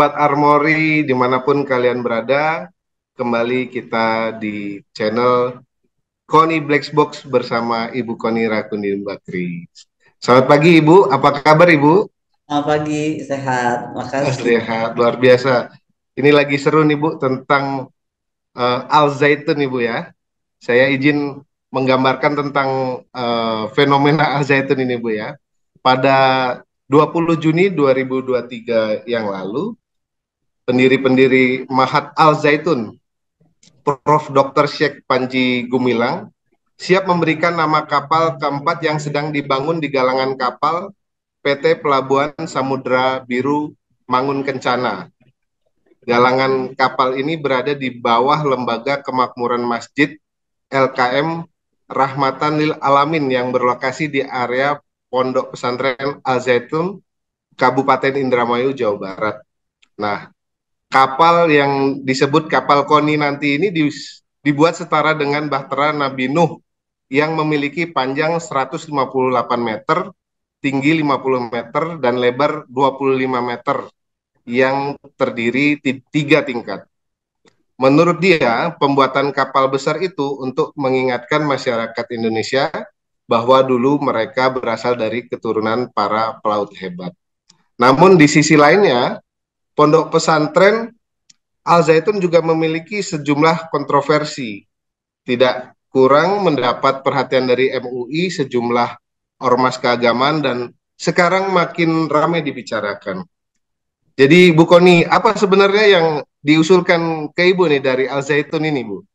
Sobat Armory dimanapun kalian berada, kembali kita di channel Koni Black Box bersama Ibu Koni Rakundin Bakri. Selamat pagi Ibu, apa kabar Ibu? Selamat pagi, sehat. Makasih. Sehat, luar biasa. Ini lagi seru nih Bu tentang Al Zaitun Ibu ya. Saya izin menggambarkan tentang fenomena Al Zaitun ini Bu ya. Pada 20 Juni 2023 yang lalu, pendiri-pendiri Mahat Al Zaitun, Prof. Dr. Sheikh Panji Gumilang, siap memberikan nama kapal keempat yang sedang dibangun di galangan kapal PT Pelabuhan Samudra Biru Mangun Kencana. Galangan kapal ini berada di bawah Lembaga Kemakmuran Masjid LKM Rahmatan Lil Alamin yang berlokasi di area Pondok Pesantren Al Zaitun, Kabupaten Indramayu, Jawa Barat. Nah, kapal yang disebut kapal Koni nanti ini dibuat setara dengan Bahtera Nabi Nuh yang memiliki panjang 158 meter, tinggi 50 meter, dan lebar 25 meter yang terdiri di 3 tingkat. Menurut dia, pembuatan kapal besar itu untuk mengingatkan masyarakat Indonesia bahwa dulu mereka berasal dari keturunan para pelaut hebat. Namun di sisi lainnya, pondok pesantren Al Zaitun juga memiliki sejumlah kontroversi. Tidak kurang mendapat perhatian dari MUI, sejumlah ormas keagamaan, dan sekarang makin ramai dibicarakan. Jadi Bu Koni, apa sebenarnya yang diusulkan ke Ibu nih dari Al Zaitun ini, Bu?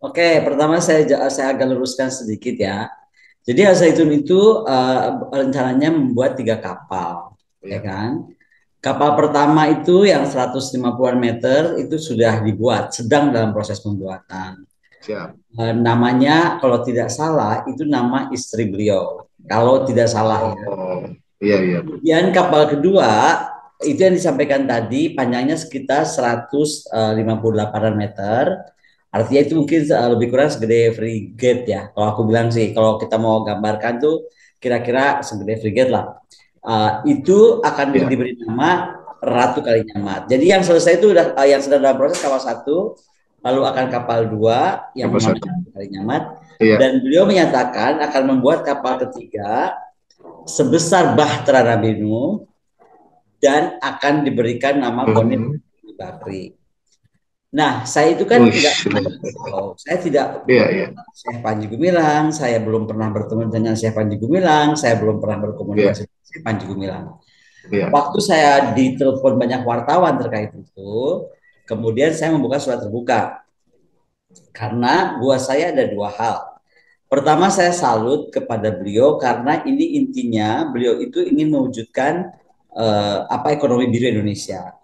Oke, pertama saya agak luruskan sedikit ya. Jadi Al Zaitun itu rencananya membuat 3 kapal, ya Ya, kan? Kapal pertama itu yang 150-an meter itu sudah dibuat, sedang dalam proses pembuatan. siap. Namanya kalau tidak salah itu nama istri beliau, kalau tidak salah ya. Oh, iya, iya, Bu. Kemudian kapal kedua itu yang disampaikan tadi panjangnya sekitar 158 meter. Artinya itu mungkin lebih kurang segede frigate ya. Kalau aku bilang sih, kalau kita mau gambarkan tuh kira-kira segede frigate lah. Itu akan Ya, diberi nama Ratu Kali Nyamat. Jadi yang selesai itu udah yang sedang dalam proses kapal satu, lalu akan kapal dua yang kapal namanya satu. Ratu Kali Nyamat, Iya. dan beliau menyatakan akan membuat kapal ketiga sebesar Bahtera Nabi Nuh dan akan diberikan nama Konit Mhm. Bakri. Nah, saya itu kan Wih, nggak, saya tidak iya, iya, Syekh Panji Gumilang, saya belum pernah bertemu dengan Syekh Panji Gumilang, saya belum pernah berkomunikasi iya, dengan Syekh Panji Gumilang. iya. Waktu saya ditelepon banyak wartawan terkait itu, kemudian saya membuka surat terbuka karena buat saya ada 2 hal. Pertama, saya salut kepada beliau karena ini intinya beliau itu ingin mewujudkan apa ekonomi biru Indonesia.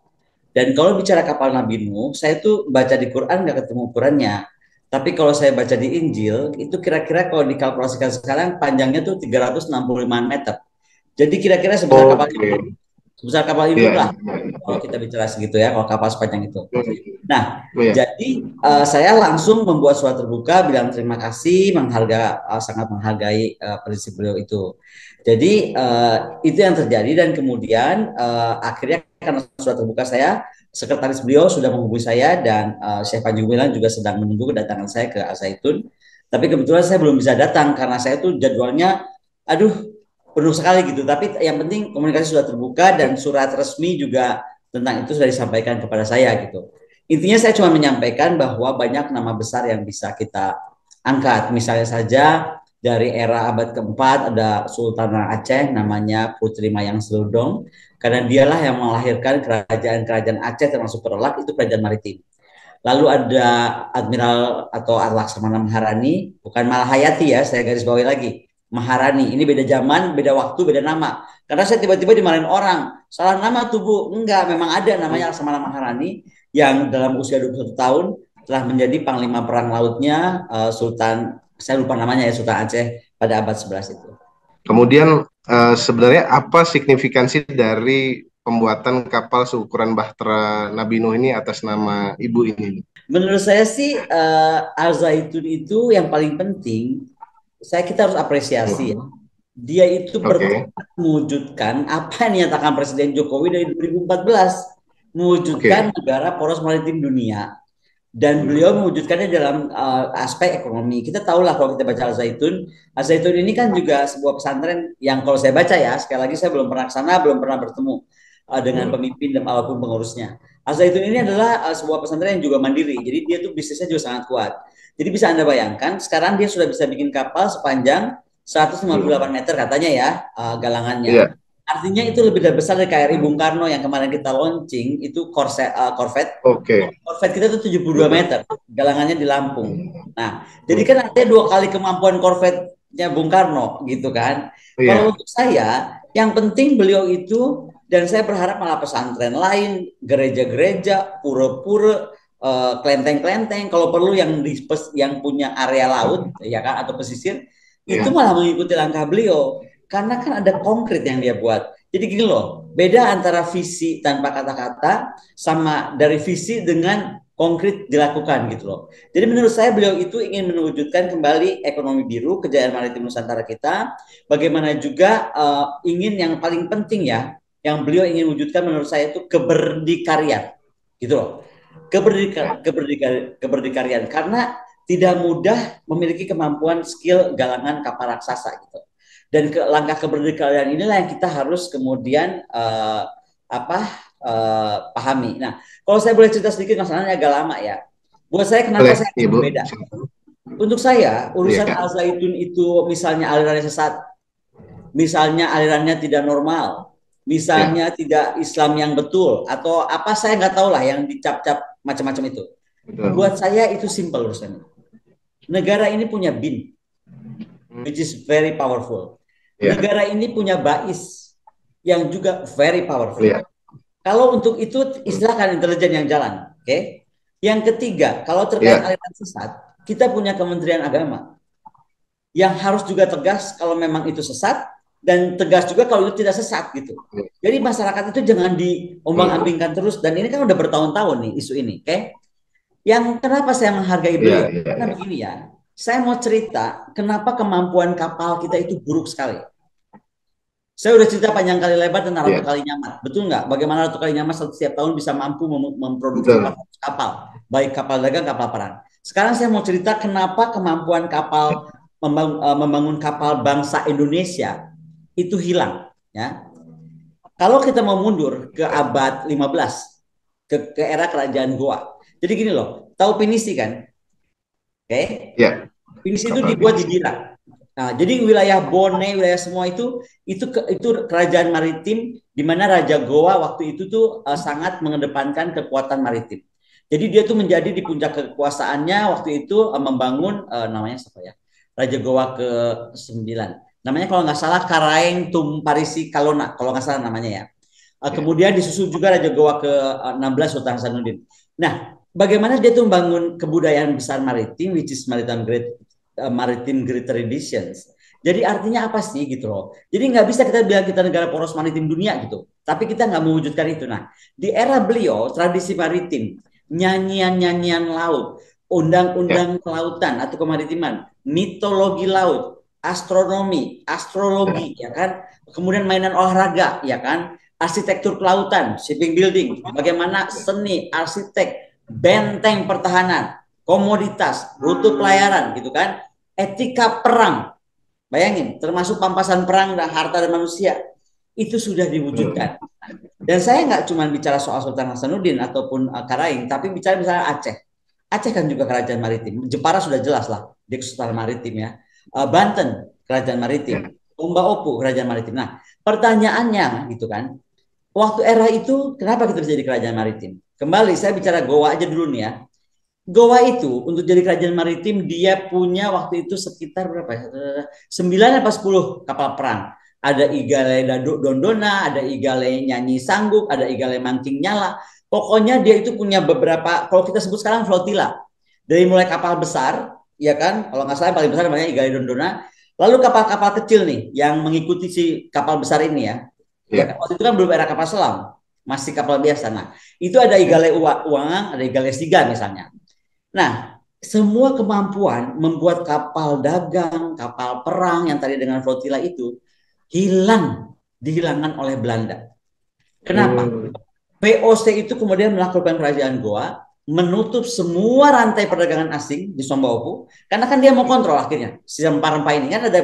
Dan kalau bicara kapal Nabi Nuh, saya tuh baca di Quran nggak ketemu ukurannya. Tapi kalau saya baca di Injil, itu kira-kira kalau dikalkulasikan sekarang panjangnya tuh 365 meter. Jadi kira-kira sebesar kapal Oke. Induk. Sebesar kapal Iya, Induk iya, lah. iya, Kalau iya. kita bicara segitu ya, kalau kapal sepanjang itu. Nah, Iya. jadi saya langsung membuat surat terbuka, bilang terima kasih, sangat menghargai prinsip beliau itu. Jadi itu yang terjadi dan kemudian akhirnya karena surat terbuka saya, sekretaris beliau sudah menghubungi saya dan Syekh Panji Gumilang juga sedang menunggu kedatangan saya ke Al Zaitun. Tapi kebetulan saya belum bisa datang karena saya tuh jadwalnya, aduh, penuh sekali gitu. Tapi yang penting komunikasi sudah terbuka dan surat resmi juga tentang itu sudah disampaikan kepada saya gitu. Intinya saya cuma menyampaikan bahwa banyak nama besar yang bisa kita angkat. Misalnya saja dari era abad keempat ada Sultanah Aceh namanya Putri Mayang Seludong. Karena dialah yang melahirkan kerajaan-kerajaan Aceh termasuk Perolak itu kerajaan maritim. Lalu ada Admiral atau Laksamana Maharani, bukan Malahayati ya, saya garis bawahi lagi. Maharani, ini beda zaman, beda waktu, beda nama. Karena saya tiba-tiba dimarahin orang, salah nama tuh Bu. Enggak, memang ada namanya Laksamana Maharani yang dalam usia 21 tahun telah menjadi panglima perang lautnya Sultan, saya lupa namanya ya, Sultan Aceh pada abad 11 itu. Kemudian sebenarnya apa signifikansi dari pembuatan kapal seukuran Bahtera Nabi Nuh ini atas nama Ibu ini? Menurut saya sih Al Zaitun itu yang paling penting, kita harus apresiasi ya. Mhm. Dia itu Oke. bertekad mewujudkan apa yang dinyatakan Presiden Jokowi dari 2014. mewujudkan negara poros maritim dunia. Dan beliau mewujudkannya dalam aspek ekonomi. Kita tahu lah kalau kita baca Al-Zaitun, Al-Zaitun ini kan juga sebuah pesantren yang kalau saya baca ya, sekali lagi saya belum pernah ke sana, belum pernah bertemu dengan pemimpin dan apapun pengurusnya. Al-Zaitun ini adalah sebuah pesantren yang juga mandiri, jadi dia tuh bisnisnya juga sangat kuat. Jadi bisa Anda bayangkan, sekarang dia sudah bisa bikin kapal sepanjang 158 meter katanya ya, galangannya. Artinya itu lebih besar dari KRI Bung Karno yang kemarin kita launching, itu Corvette. Corvette kita itu 72 meter, galangannya di Lampung. Nah, jadi kan artinya 2 kali kemampuan Corvette-nya Bung Karno gitu kan. Kalau untuk saya, yang penting beliau itu, dan saya berharap malah pesantren lain, gereja-gereja, pura-pura, kelenteng-kelenteng, kalau perlu yang punya area laut ya kan atau pesisir, itu malah mengikuti langkah beliau. Karena kan ada konkret yang dia buat. Jadi gini loh, beda antara visi tanpa kata-kata sama dari visi dengan konkret dilakukan gitu loh. Jadi menurut saya beliau itu ingin mewujudkan kembali ekonomi biru, kejayaan maritim Nusantara kita. Bagaimana juga ingin yang paling penting ya, yang beliau ingin wujudkan menurut saya itu keberdikarian gitu loh. Keberdikarian karena tidak mudah memiliki kemampuan skill galangan kapal raksasa gitu. Dan langkah keberdikarian inilah yang kita harus kemudian pahami. Nah, kalau saya boleh cerita sedikit, masalahnya agak lama ya. Buat saya kenapa saya berbeda? Untuk saya urusan Al-Zaitun itu misalnya alirannya sesat, misalnya alirannya tidak normal, misalnya tidak Islam yang betul, atau apa saya nggak tahu lah yang dicap-cap macam-macam itu. Buat saya itu simple urusannya. Negara ini punya BIN, which is very powerful. Negara ini punya BAIS yang juga very powerful. Kalau untuk itu istilahkan intelijen yang jalan, oke? Yang ketiga, kalau terkait aliran sesat, kita punya Kementerian Agama yang harus juga tegas kalau memang itu sesat dan tegas juga kalau itu tidak sesat gitu. Jadi masyarakat itu jangan diombang-ambingkan terus, dan ini kan udah bertahun-tahun nih isu ini, oke? Yang kenapa saya menghargai beliau? Karena begini ya, saya mau cerita kenapa kemampuan kapal kita itu buruk sekali. Saya udah cerita panjang kali lebar tentang Ratu Kalinyamat, betul nggak? Bagaimana Ratu Kalinyamat setiap tahun bisa mampu memproduksi kapal, baik kapal dagang, kapal perang. Sekarang saya mau cerita kenapa kemampuan kapal membangun kapal bangsa Indonesia itu hilang. Ya, kalau kita mau mundur ke abad 15, ke era kerajaan Goa. Jadi gini loh, tahu pinisi kan? Oke? Pinisi itu dibuat di Dira. Nah, jadi wilayah Bone, wilayah semua itu kerajaan maritim di mana Raja Goa waktu itu tuh sangat mengedepankan kekuatan maritim. Jadi dia tuh menjadi di puncak kekuasaannya waktu itu membangun namanya siapa ya? Raja Goa ke-9. Namanya kalau nggak salah Karaeng Tumparisi Kalona, kalau nggak salah namanya ya. Kemudian disusul juga Raja Goa ke-16 Sultan Hasanuddin. Nah, bagaimana dia tuh membangun kebudayaan besar maritim, which is Maritime Great Traditions. Jadi artinya apa sih gitu loh. Jadi nggak bisa kita bilang kita negara poros maritim dunia gitu. Tapi kita nggak mewujudkan itu. Nah, di era beliau, tradisi maritim, nyanyian-nyanyian laut, undang-undang kelautan atau kemaritiman, mitologi laut, astronomi, astrologi, ya kan. Kemudian mainan olahraga, ya kan. Arsitektur kelautan, shipping building, bagaimana seni, arsitek, benteng pertahanan, komoditas, rute pelayaran gitu kan, etika perang, bayangin, termasuk pampasan perang dan harta dan manusia, itu sudah diwujudkan. Dan saya nggak cuma bicara soal Sultan Hasanuddin ataupun Karaing, tapi bicara misalnya Aceh. Aceh kan juga kerajaan maritim. Jepara sudah jelas lah, dia kesultanan maritim ya. Banten, kerajaan maritim. Umba Opu, kerajaan maritim. Nah, pertanyaannya gitu kan, waktu era itu kenapa kita jadi kerajaan maritim? Kembali saya bicara Goa aja dulu nih ya. Goa itu untuk jadi kerajaan maritim dia punya waktu itu sekitar berapa ya? 9 atau 10 kapal perang. Ada Igale Dondona, ada Igale Nyanyi Sangguk, ada Igale Mancing Nyala. Pokoknya dia itu punya beberapa, kalau kita sebut sekarang flotila. Dari mulai kapal besar, ya kan? Kalau nggak salah yang paling besar namanya Igale Dondona. Lalu kapal-kapal kecil nih yang mengikuti si kapal besar ini ya. Ya, waktu itu kan belum era kapal selam, masih kapal biasa. Nah, itu ada Igale Uangang, ada Igale Siga misalnya. Nah, semua kemampuan membuat kapal dagang, kapal perang yang tadi dengan flotila itu dihilangkan oleh Belanda. Kenapa? VOC itu kemudian melakukan kerajaan Goa, menutup semua rantai perdagangan asing di Sombawa, karena kan dia mau kontrol akhirnya si rempah-rempah ini kan ada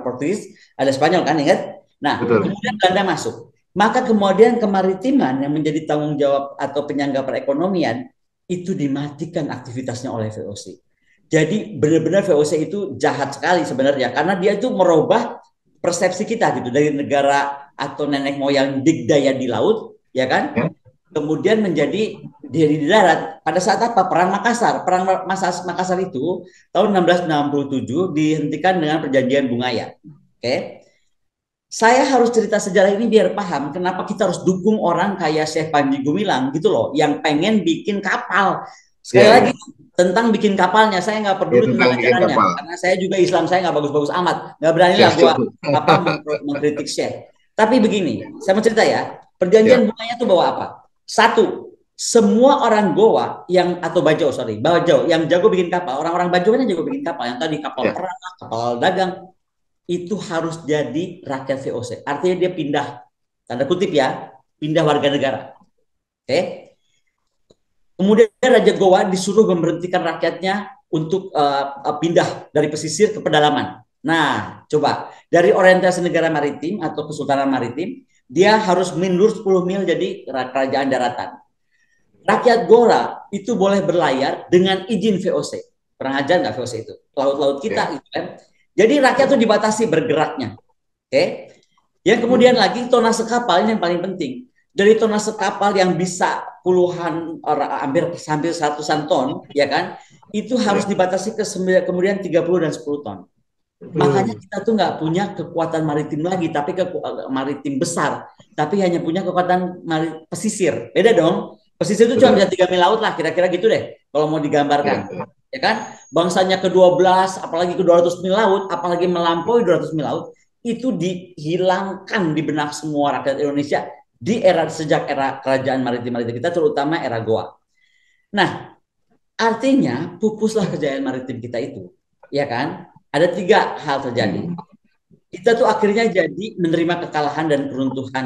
Portugis, ada Spanyol kan, ingat? Nah, betul. kemudian Belanda masuk. Maka kemudian kemaritiman yang menjadi tanggung jawab atau penyangga perekonomian itu dimatikan aktivitasnya oleh VOC. Jadi benar-benar VOC itu jahat sekali sebenarnya karena dia itu merubah persepsi kita gitu dari negara atau nenek moyang digdaya di laut, ya kan? Ya, Kemudian menjadi diri di darat. Pada saat apa? Perang Makassar. Perang Makassar itu tahun 1667 dihentikan dengan perjanjian Bungaya. Oke. Saya harus cerita sejarah ini biar paham kenapa kita harus dukung orang kayak Syekh Panji Gumilang gitu loh, yang pengen bikin kapal. Sekali ya, lagi ya. tentang bikin kapalnya, saya nggak Ya, peduli tentang tentang bikin ajarannya, kapal. karena saya juga Islam saya nggak bagus-bagus amat, nggak berani lah Siap, gua siap. apa mengkritik Syekh. Tapi begini, saya mau cerita ya, Ya, perjanjian bunganya itu bawa apa? Satu, semua orang Goa yang atau Bajo, sorry, Bajo yang jago bikin kapal, orang-orang Bajo kan yang jago bikin kapal, yang tadi kapal ya, perang, kapal dagang, itu harus jadi rakyat VOC. Artinya dia pindah, tanda kutip ya, pindah warga negara. Oke. Kemudian Raja Gowa disuruh memberhentikan rakyatnya untuk pindah dari pesisir ke pedalaman. Nah, coba dari orientasi negara maritim atau kesultanan maritim, dia harus mundur 10 mil jadi kerajaan daratan. Rakyat Goa itu boleh berlayar dengan izin VOC. Pernah aja nggak VOC itu? Laut-laut ya, kita gitu kan. Jadi rakyat itu dibatasi bergeraknya. Oke. Yang kemudian hmm, lagi tonase kapal ini yang paling penting. Dari tonase kapal yang bisa puluhan hampir seratusan ton, ya kan? Itu harus ya. dibatasi ke kemudian 30 dan 10 ton. Makanya Hmm, kita tuh nggak punya kekuatan maritim lagi, tapi maritim besar, tapi hanya punya kekuatan pesisir. Beda dong. Pesisir itu cuma betul. bisa 3 mil laut lah, kira-kira gitu deh. Kalau mau Ya, digambarkan, ya. ya kan? Bangsanya ke-12, apalagi ke 200 mil laut, apalagi melampaui 200 mil laut, itu dihilangkan di benak semua rakyat Indonesia di era sejak era kerajaan maritim-maritim kita, terutama era Goa. Nah, artinya pupuslah kejayaan maritim kita itu, ya kan? Ada tiga hal terjadi. Hmm, Kita tuh akhirnya jadi menerima kekalahan dan keruntuhan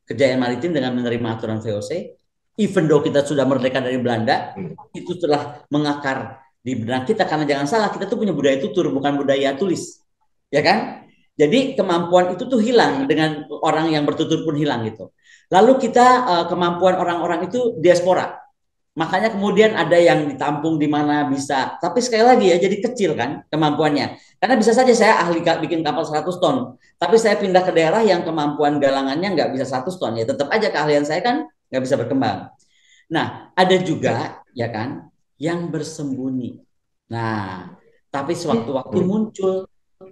kejayaan maritim dengan menerima aturan VOC. Even though kita sudah merdeka dari Belanda, hmm. itu telah mengakar di benak kita karena jangan salah kita tuh punya budaya tutur bukan budaya tulis, ya kan? Jadi kemampuan itu tuh hilang dengan orang yang bertutur pun hilang gitu. Lalu kita kemampuan orang-orang itu diaspora. Makanya kemudian ada yang ditampung di mana bisa. Tapi sekali lagi ya, jadi kecil kan kemampuannya. Karena bisa saja saya ahli bikin kapal 100 ton. Tapi saya pindah ke daerah yang kemampuan galangannya nggak bisa 100 ton. Ya tetap aja keahlian saya kan nggak bisa berkembang. Nah, ada Ya. juga ya kan yang bersembunyi. Nah, tapi sewaktu-waktu Hmm, muncul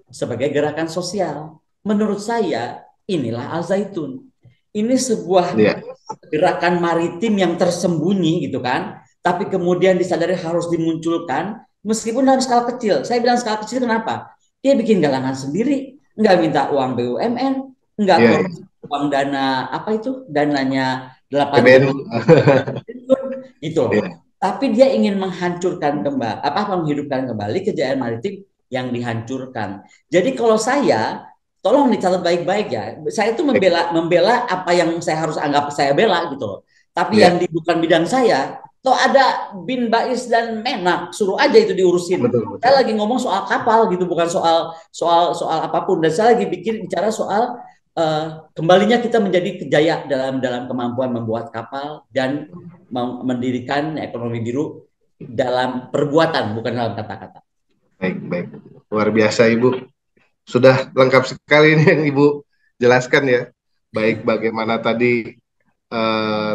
sebagai gerakan sosial. Menurut saya inilah Al Zaitun. Ini sebuah ya. gerakan maritim yang tersembunyi gitu kan, tapi kemudian disadari harus dimunculkan meskipun dalam skala kecil. Saya bilang skala kecil kenapa? Dia bikin galangan sendiri, nggak minta uang BUMN, nggak Ya, ya. korupsi uang dana apa itu dananya 8 PBNU. triliun gitu loh. Ya. Tapi dia ingin menghancurkan kembali apa menghidupkan kembali kejayaan maritim yang dihancurkan. Jadi kalau saya tolong dicatat baik-baik ya. Saya itu Baik. membela membela apa yang saya harus anggap saya bela gitu loh. Tapi yang Ya, di bukan bidang saya, toh ada Bin Bais dan Menak, suruh aja itu diurusin. betul, Saya betul. lagi ngomong soal kapal gitu, bukan soal apapun. Dan saya lagi bicara soal kembalinya kita menjadi kejaya dalam kemampuan membuat kapal dan mendirikan ekonomi biru dalam perbuatan bukan dalam kata-kata. Baik, baik. Luar biasa, Ibu. Sudah lengkap sekali ini yang Ibu jelaskan ya. Baik bagaimana tadi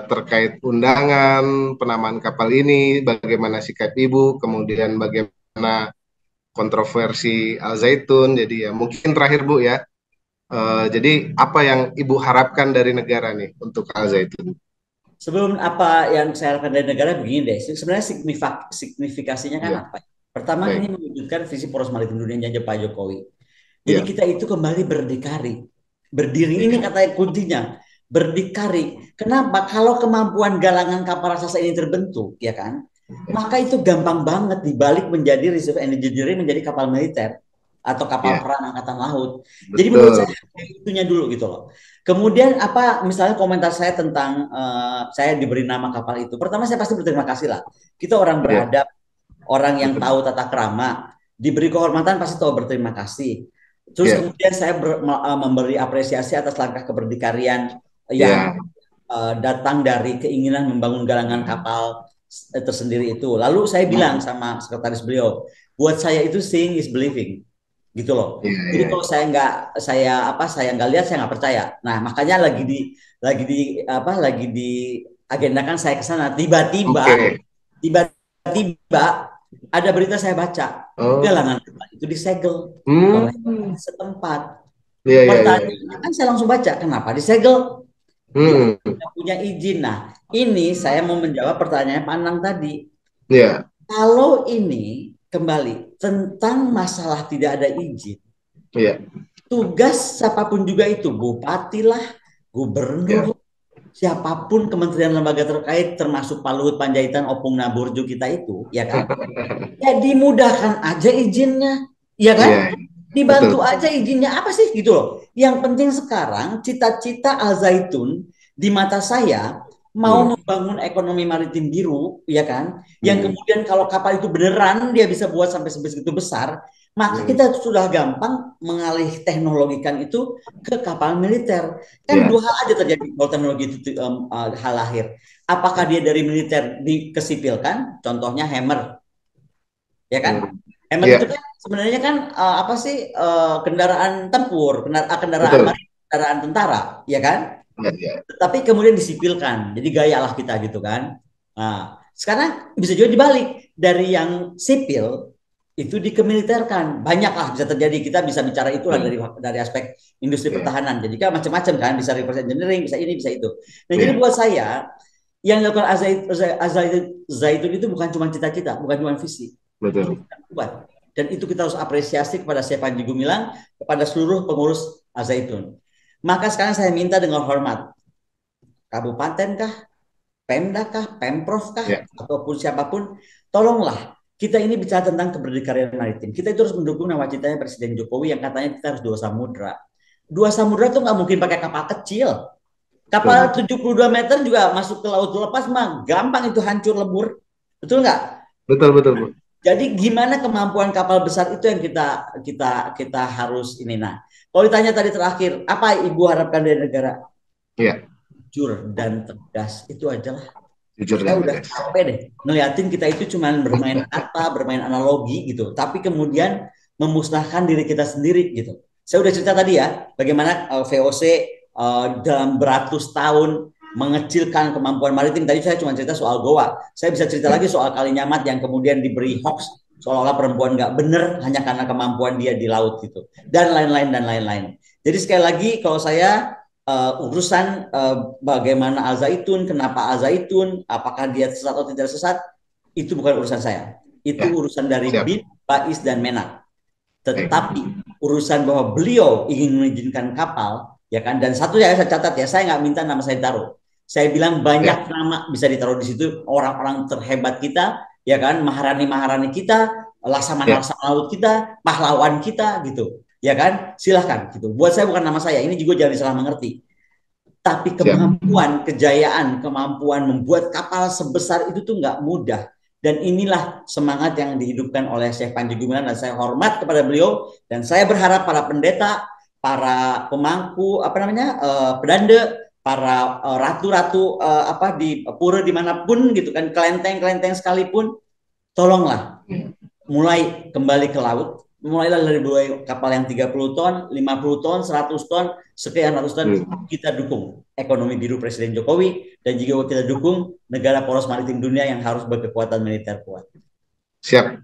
terkait undangan, penamaan kapal ini, bagaimana sikap Ibu, kemudian bagaimana kontroversi Al Zaitun. Jadi ya mungkin terakhir Bu ya. Jadi apa yang Ibu harapkan dari negara nih untuk Al Zaitun? Sebelum apa yang saya harapkan dari negara begini deh, sebenarnya signifikasinya kan Ya, apa? Pertama ini baik. mewujudkan visi poros maritim dunia Pak Jokowi. Jadi Ya, kita itu kembali berdikari. Berdiri ini kata kuncinya. Berdikari. Kenapa? Kalau kemampuan galangan kapal raksasa ini terbentuk, ya kan? Maka itu gampang banget dibalik menjadi reserve engineering menjadi kapal militer. atau kapal Ya, perang angkatan laut. Jadi menurut saya betul. itunya dulu gitu loh. Kemudian apa misalnya komentar saya tentang saya diberi nama kapal itu. Pertama saya pasti berterima kasih lah. Kita orang Ya, beradab, orang yang betul. tahu tata krama, diberi kehormatan pasti tahu berterima kasih. Terus Ya, kemudian saya memberi apresiasi atas langkah keberdikarian yang ya, datang dari keinginan membangun galangan kapal tersendiri itu. Lalu saya bilang sama sekretaris beliau, buat saya itu seeing is believing, gitu loh. ya, Jadi ya. kalau saya nggak lihat saya nggak percaya. Nah makanya lagi di agendakan saya ke sana. Oke. Tiba-tiba ada berita saya baca Oh, galangan kapal itu disegel oleh hmm, setempat. ya, ya, ya, Pertanyaannya ya. kan saya langsung baca kenapa disegel? Dia Hmm, tidak punya izin. Nah, ini saya mau menjawab pertanyaan Panang tadi. ya, Kalau ini kembali tentang masalah tidak ada izin, ya, tugas siapapun juga itu, bupati lah, ya. gubernur, siapapun kementerian lembaga terkait, termasuk Pak Luhut Panjaitan, Opung Naborjo kita itu, ya kan? Ya dimudahkan aja izinnya, ya kan? Iya, betul. Dibantu aja izinnya apa sih gitu loh. Yang penting sekarang cita-cita Al Zaitun di mata saya mau Hmm, membangun ekonomi maritim biru, ya kan? Yang hmm, kemudian kalau kapal itu beneran dia bisa buat sampai sebegitu besar, maka hmm. kita sudah gampang mengalih teknologikan itu ke kapal militer. Kan Ya, dua hal aja terjadi kalau teknologi itu hal lahir. Apakah dia dari militer dikesipilkan? Contohnya Hammer, ya kan? hmm. Hammer itu Ya, kan sebenarnya kan apa sih kendaraan tempur, kendaraan betul. marin, kendaraan tentara, ya kan? Ya, ya. Tetapi kemudian disipilkan, jadi gaya lah kita gitu kan. Nah, sekarang bisa juga dibalik dari yang sipil itu dikemiliterkan, banyak lah bisa terjadi. Kita bisa bicara itulah Hmm, dari aspek industri ya, pertahanan. Jadi kan macam-macam kan, bisa reverse engineering, bisa ini, bisa itu. Nah, jadi ya, buat saya yang dilakukan Zaitun itu bukan cuma cita-cita, bukan cuma visi, itu betul. kita buat. Dan itu kita harus apresiasi kepada Syekh Panji Gumilang, kepada seluruh pengurus Zaitun. Maka sekarang saya minta dengan hormat, kabupaten kah, Pemda kah, Pemprov kah, Ya, ataupun siapapun, tolonglah kita ini bicara tentang keberdekaan maritim. Kita itu harus mendukung nawacitanya Presiden Jokowi yang katanya kita harus dua samudra. Dua samudra itu nggak mungkin pakai kapal kecil. Kapal betul. 72 meter juga masuk ke laut lepas mah gampang itu hancur lebur. Betul nggak? Betul, betul, Bu. Jadi gimana kemampuan kapal besar itu yang kita harus ini. Nah, kalau ditanya tadi terakhir, apa Ibu harapkan dari negara? Ya, Jujur dan tegas itu aja lah. jujur Saya dan udah tegas. capek deh ngeliatin kita itu cuma bermain kata, bermain analogi gitu, tapi kemudian memusnahkan diri kita sendiri gitu. Saya udah cerita tadi ya, bagaimana VOC dalam beratus tahun mengecilkan kemampuan maritim. Tadi saya cuma cerita soal Goa. Saya bisa cerita Ya, lagi soal Kalinyamat yang kemudian diberi hoax seolah-olah perempuan nggak bener hanya karena kemampuan dia di laut gitu. Dan lain-lain dan lain-lain. Jadi sekali lagi kalau saya urusan bagaimana Al Zaitun, kenapa Al Zaitun, apakah dia sesat atau tidak sesat, itu bukan urusan saya. Itu ya, urusan dari siap. BIN, Bais, dan Menak. Baik. Tetapi urusan bahwa beliau ingin mengizinkan kapal, ya kan? Dan satu ya saya catat ya, saya nggak minta nama saya ditaruh. Saya bilang Ya, banyak nama bisa ditaruh di situ, orang-orang terhebat kita, ya kan? Maharani-maharani kita, ya, laksamana-laksamana laut kita, pahlawan kita, gitu. Ya kan? Silahkan gitu. Buat saya bukan nama saya. Ini juga jangan salah mengerti. Tapi siap. kemampuan, kejayaan, kemampuan membuat kapal sebesar itu tuh nggak mudah. Dan inilah semangat yang dihidupkan oleh Syekh Panji Gumilang dan saya hormat kepada beliau dan saya berharap para pendeta, para pemangku, apa namanya, pedanda, para ratu-ratu apa di pura dimanapun gitu kan, kelenteng-kelenteng sekalipun, tolonglah mulai kembali ke laut, mulailah dari mulai kapal yang 30 ton, 50 ton, 100 ton, sekian ratus ton, Hmm, kita dukung ekonomi biru Presiden Jokowi dan juga kita dukung negara poros maritim dunia yang harus berkekuatan militer kuat. siap.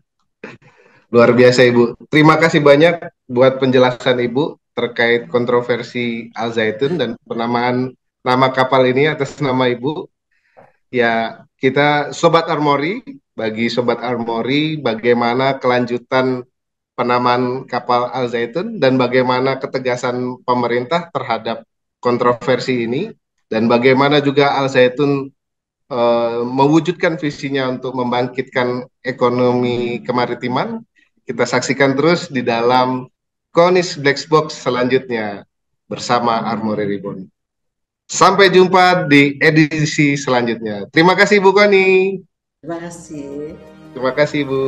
Luar biasa, Ibu. Terima kasih banyak buat penjelasan Ibu terkait kontroversi Al Zaitun dan penamaan nama kapal ini atas nama Ibu. Ya, kita Sobat Armori, bagi Sobat Armori, bagaimana kelanjutan penamaan kapal Al Zaitun dan bagaimana ketegasan pemerintah terhadap kontroversi ini dan bagaimana juga Al Zaitun mewujudkan visinya untuk membangkitkan ekonomi kemaritiman. kita saksikan terus di dalam Konis Black Box selanjutnya bersama Armory Ribbon. Sampai jumpa di edisi selanjutnya. Terima kasih Bu Koni. Terima kasih. Terima kasih Bu.